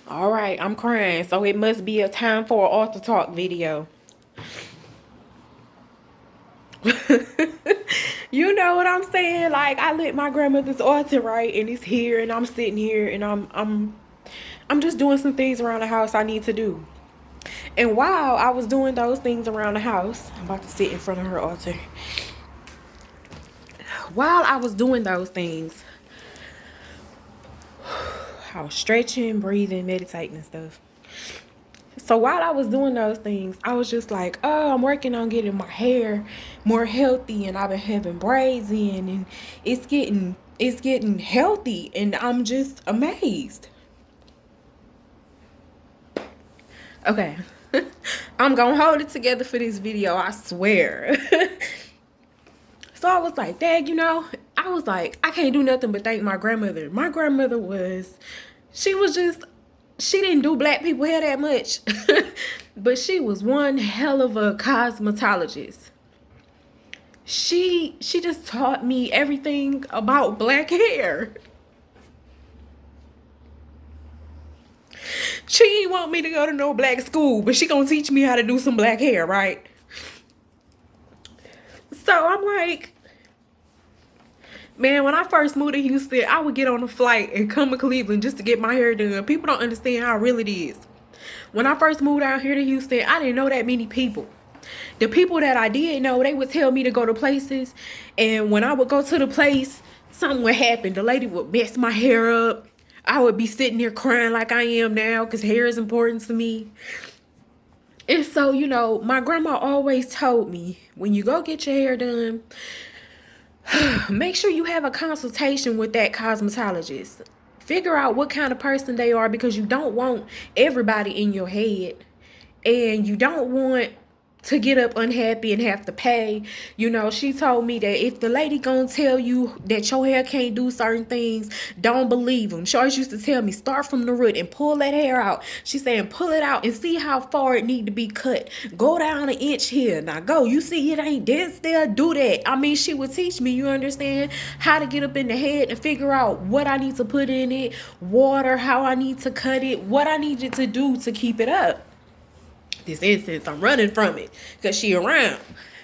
All right, I'm crying, so it must be a time for an author talk video. You know what I'm saying? Like, I lit my grandmother's altar, right, and it's here, and I'm sitting here, and I'm just doing some things around the house I need to do. And while I was doing those things around the house, I'm about to sit in front of her altar. While I was doing those things, I was stretching, breathing, meditating, and stuff. So while I was doing those things, I was just like, oh, I'm working on getting my hair more healthy, and I've been having braids in, and it's getting healthy, and I'm just amazed. Okay. I'm gonna hold it together for this video, I swear. So I was like, Dad, I was like, I can't do nothing but thank my grandmother. My grandmother she was just, she didn't do black people hair that much. But she was one hell of a cosmetologist. She just taught me everything about black hair. She didn't want me to go to no black school, but she gonna teach me how to do some black hair, right? So I'm like, man, when I first moved to Houston, I would get on a flight and come to Cleveland just to get my hair done. People don't understand how real it is. When I first moved out here to Houston, I didn't know that many people. The people that I did know, they would tell me to go to places. And when I would go to the place, something would happen. The lady would mess my hair up. I would be sitting there crying like I am now because hair is important to me. And so, my grandma always told me, when you go get your hair done, make sure you have a consultation with that cosmetologist. Figure out what kind of person they are, because you don't want everybody in your head. And you don't want to get up unhappy and have to pay. She told me that if the lady gonna tell you that your hair can't do certain things, don't believe them. She always used to tell me, start from the root and pull that hair out. She's saying, pull it out and see how far it need to be cut. Go down an inch here. Now go. You see it ain't this there, do that. I mean, she would teach me, you understand, how to get up in the head and figure out what I need to put in it, water, how I need to cut it, what I needed to do to keep it up. This incense, I'm running from it because she around.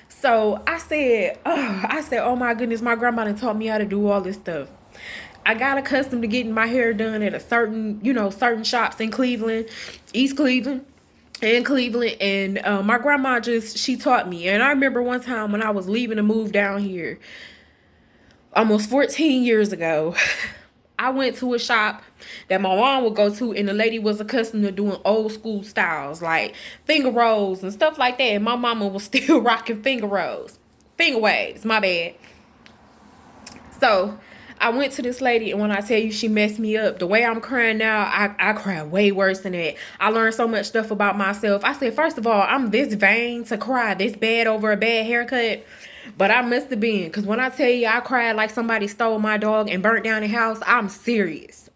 So I said, oh my goodness, my grandma done taught me how to do all this stuff. I got accustomed to getting my hair done at certain shops in Cleveland, East Cleveland, and Cleveland. And my grandma she taught me. And I remember one time when I was leaving to move down here, almost 14 years ago, I went to a shop that my mom would go to, and the lady was accustomed to doing old school styles like finger rolls and stuff like that. And my mama was still rocking finger waves, my bad. So I went to this lady, and when I tell you she messed me up, the way I'm crying now, I cry way worse than that. I learned so much stuff about myself. I said, first of all, I'm this vain to cry this bad over a bad haircut. But I must have been, because when I tell you I cried like somebody stole my dog and burnt down the house, I'm serious.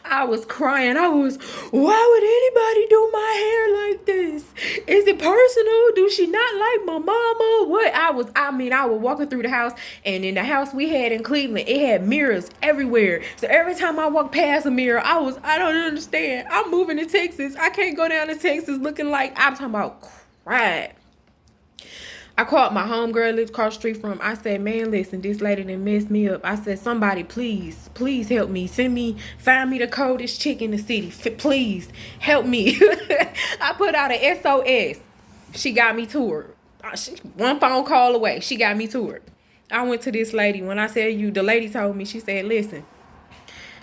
I was crying. Why would anybody do my hair like this? Is it personal? Do she not like my mama? What? I was walking through the house, and in the house we had in Cleveland, it had mirrors everywhere. So every time I walked past a mirror, I don't understand. I'm moving to Texas. I can't go down to Texas looking like, I'm talking about crying. I called my homegirl lived across the street from. I said, man, listen, this lady done messed me up. I said, somebody, please help me. Find me the coldest chick in the city. Please help me. I put out an SOS. She got me to her. One phone call away. She got me to her. I went to this lady. When I tell you, the lady told me, she said, listen.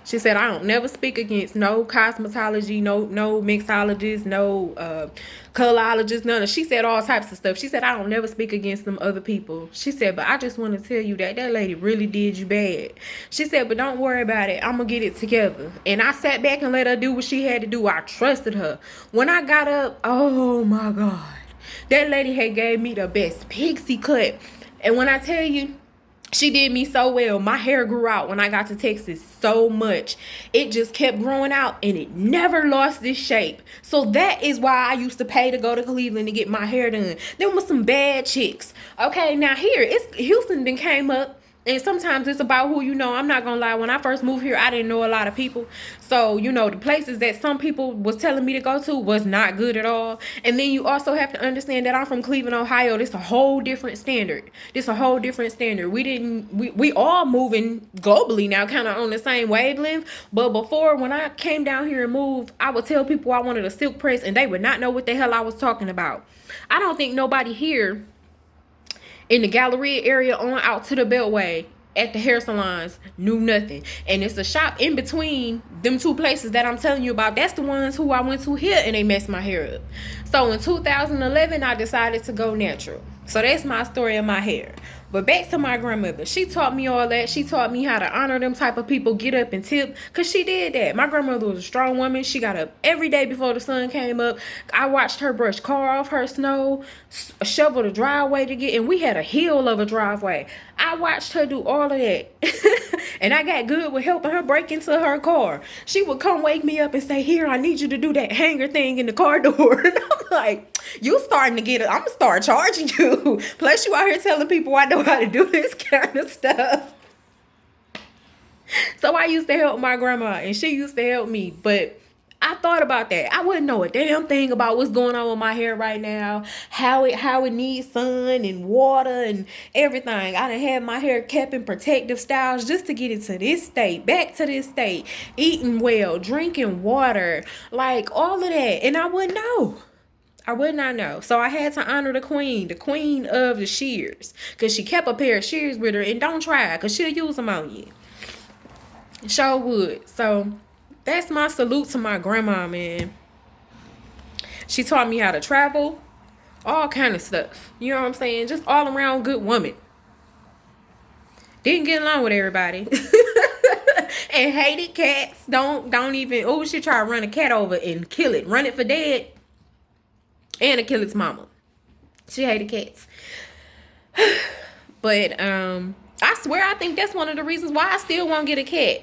She said, I don't never speak against no cosmetology, no mixologist, no colorologist, none of. She said all types of stuff. She said, I don't never speak against them other people. She said, but I just want to tell you that lady really did you bad. She said, but don't worry about it. I'm going to get it together. And I sat back and let her do what she had to do. I trusted her. When I got up, oh my God, that lady had gave me the best pixie cut. And when I tell you, she did me so well. My hair grew out when I got to Texas so much. It just kept growing out, and it never lost its shape. So that is why I used to pay to go to Cleveland to get my hair done. There was some bad chicks. Okay, now here, Houston then came up And sometimes it's about who you know. I'm not gonna lie, when I first moved here, I didn't know a lot of people. So, you know, the places that some people was telling me to go to was not good at all. And then you also have to understand that I'm from Cleveland, Ohio. This a whole different standard. This a whole different standard. We all moving globally now, kind of on the same wavelength. But before, when I came down here and moved, I would tell people I wanted a silk press and they would not know what the hell I was talking about. I don't think nobody here in the Galleria area on out to the Beltway at the hair salons knew nothing. And it's a shop in between them two places that I'm telling you about. That's the ones who I went to here and they messed my hair up. So in 2011, I decided to go natural. So that's my story of my hair. But back to my grandmother. She taught me all that. She taught me how to honor them type of people, get up and tip. Because she did that. My grandmother was a strong woman. She got up every day before the sun came up. I watched her brush car off her snow, shovel the driveway to get, and we had a hill of a driveway. I watched her do all of that. And I got good with helping her break into her car. She would come wake me up and say, here, I need you to do that hanger thing in the car door. And I'm like, you starting to get it. I'm going to start charging you. Plus, you out here telling people I know how to do this kind of stuff. So I used to help my grandma and she used to help me. But I thought about that. I wouldn't know a damn thing about what's going on with my hair right now, how it needs sun and water and everything. I done had my hair kept in protective styles just to get it to this state, back to this state, eating well, drinking water, like all of that. And I wouldn't know. I would not know. So I had to honor the queen of the shears, because she kept a pair of shears with her. And don't try, because she'll use them on you. Sure would. So that's my salute to my grandma, man. She taught me how to travel, all kind of stuff. You know what I'm saying? Just all around good woman. Didn't get along with everybody. And hated cats. Don't even, oh, she try to run a cat over and kill it. Run it for dead. And to kill its mama. She hated cats. But I swear I think that's one of the reasons why I still won't get a cat.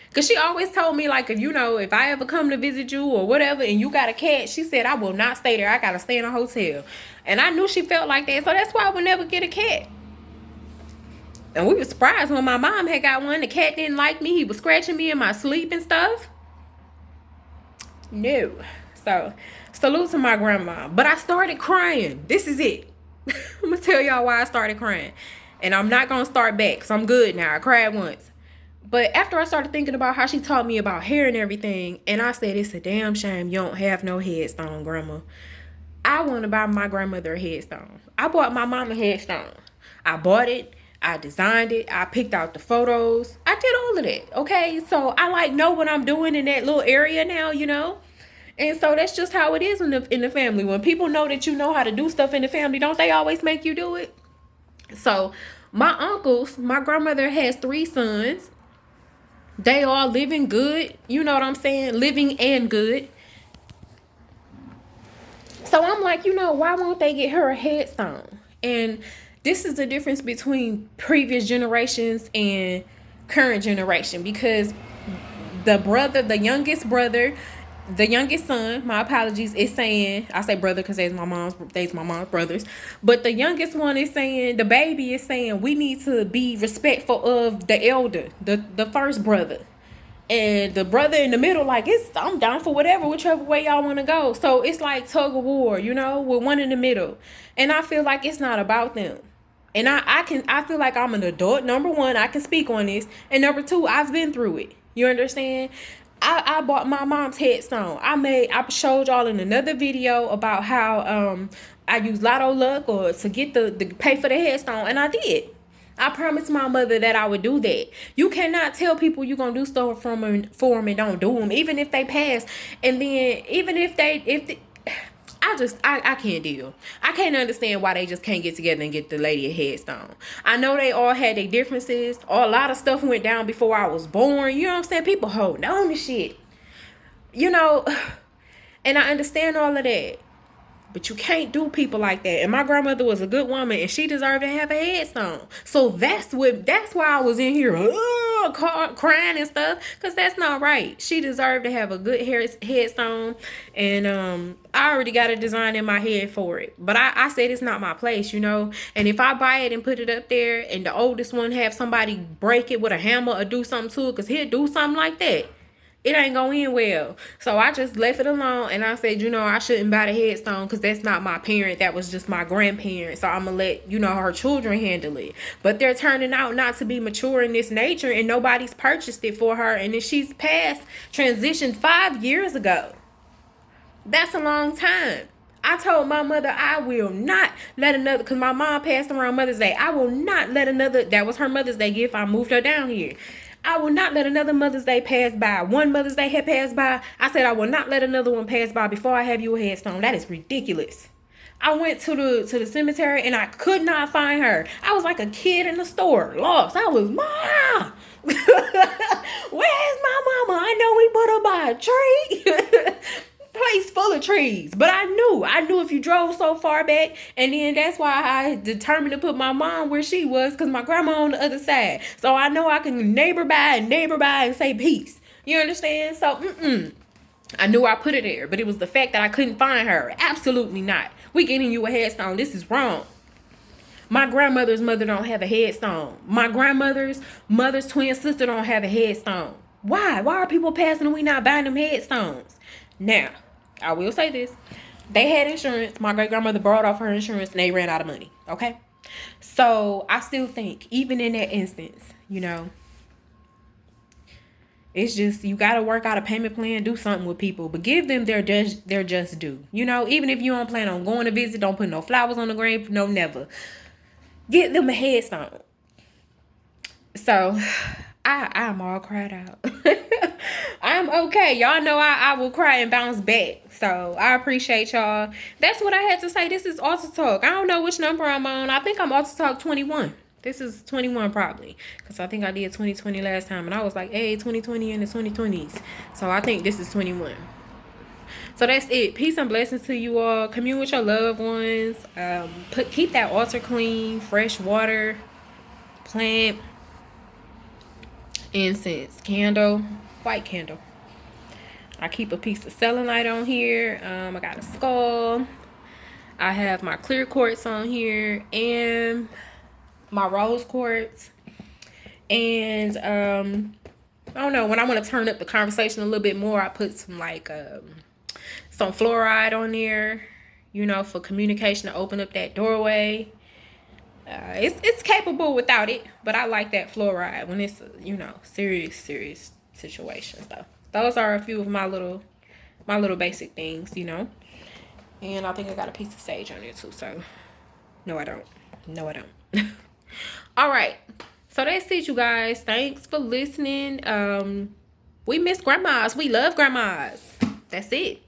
Because she always told me, like, if I ever come to visit you or whatever and you got a cat, she said I will not stay there. I got to stay in a hotel. And I knew she felt like that. So that's why I would never get a cat. And we were surprised when my mom had got one. The cat didn't like me. He was scratching me in my sleep and stuff. No. So, salute to my grandma. But I started crying. This is it. I'm going to tell y'all why I started crying. And I'm not going to start back because I'm good now. I cried once. But after I started thinking about how she taught me about hair and everything, and I said, it's a damn shame you don't have no headstone, Grandma. I want to buy my grandmother a headstone. I bought my mom a headstone. I bought it. I designed it. I picked out the photos. I did all of that, okay? So I know what I'm doing in that little area now, And so that's just how it is in the family. When people know that you know how to do stuff in the family, don't they always make you do it? So my uncles, my grandmother has 3 sons. They all living good. You know what I'm saying? Living and good. So I'm like, why won't they get her a headstone? And this is the difference between previous generations and current generation. Because the youngest son, my apologies, is saying, I say brother because they's my mom's brothers. But the youngest one is saying, the baby is saying, we need to be respectful of the elder, the first brother. And the brother in the middle, like, I'm down for whichever way y'all want to go. So it's like tug of war, with one in the middle. And I feel like it's not about them. And I feel like I'm an adult. Number one, I can speak on this. And number two, I've been through it. You understand? I bought my mom's headstone. I showed y'all in another video about how I used Lotto Luck to get the pay for the headstone, and I did. I promised my mother that I would do that. You cannot tell people you're gonna do stuff for them and don't do them, even if they pass. And then even if I can't deal. I can't understand why they just can't get together and get the lady a headstone. I know they all had their differences. A lot of stuff went down before I was born. You know what I'm saying? People holding on to shit. And I understand all of that. But you can't do people like that. And my grandmother was a good woman, and she deserved to have a headstone. So that's why I was in here crying and stuff, because that's not right. She deserved to have a good headstone. And I already got a design in my head for it. But I said it's not my place, you know. And if I buy it and put it up there, and the oldest one have somebody break it with a hammer or do something to it, because he'll do something like that, it ain't gonna end well. So I just left it alone, and I said, you know, I shouldn't buy the headstone because that's not my parent. That was just my grandparent. So I'm gonna let, you know, her children handle it. But they're turning out not to be mature in this nature, and nobody's purchased it for her. And then she's transitioned 5 years ago. That's a long time. I told my mother I will not let another, because my mom passed around Mother's Day. I will not let another, that was her Mother's Day gift. I moved her down here. I will not let another Mother's Day pass by. One Mother's Day had passed by. I said I will not let another one pass by before I have you a headstone. That is ridiculous. I went to the cemetery and I could not find her. I was like a kid in the store, lost. I was, Mom, where's my mama? I know we put her by a tree. Place full of trees. But I knew if you drove so far back, and then that's why I determined to put my mom where she was, because my grandma on the other side. So I know I can neighbor by and say peace. You understand? So I knew I put it there, but it was the fact that I couldn't find her. Absolutely not. We getting you a headstone. This is wrong. My grandmother's mother don't have a headstone. My grandmother's mother's twin sister don't have a headstone. Why? Why are people passing and we not buying them headstones? Now, I will say this. They had insurance. My great-grandmother brought off her insurance and they ran out of money. Okay? So, I still think, even in that instance, you know, it's just, you got to work out a payment plan, do something with people, but give them their just due. You know, even if you don't plan on going to visit, don't put no flowers on the grave, no, never. Get them a headstone. So, I'm all cried out. I'm okay. Y'all know I will cry and bounce back. So I appreciate y'all. That's what I had to say. This is Auto Talk. I don't know which number I'm on. I think I'm Auto Talk 21. This is 21 probably. Because I think I did 2020 last time. And I was like, hey, 2020 in the 2020s. So I think this is 21. So that's it. Peace and blessings to you all. Commune with your loved ones. Keep that altar clean. Fresh water. Plant. Incense. Candle. White candle. I keep a piece of selenite on here. I got a skull. I have my clear quartz on here and my rose quartz. And I don't know, when I want to turn up the conversation a little bit more, I put some like some fluoride on there, you know, for communication, to open up that doorway. It's capable without it, but I like that fluoride when it's, you know, serious situations though. Those are a few of my little basic things, you know. And I think I got a piece of sage on there too. So no, I don't. All right. So that's it, you guys. Thanks for listening. We miss grandmas. We love grandmas. That's it.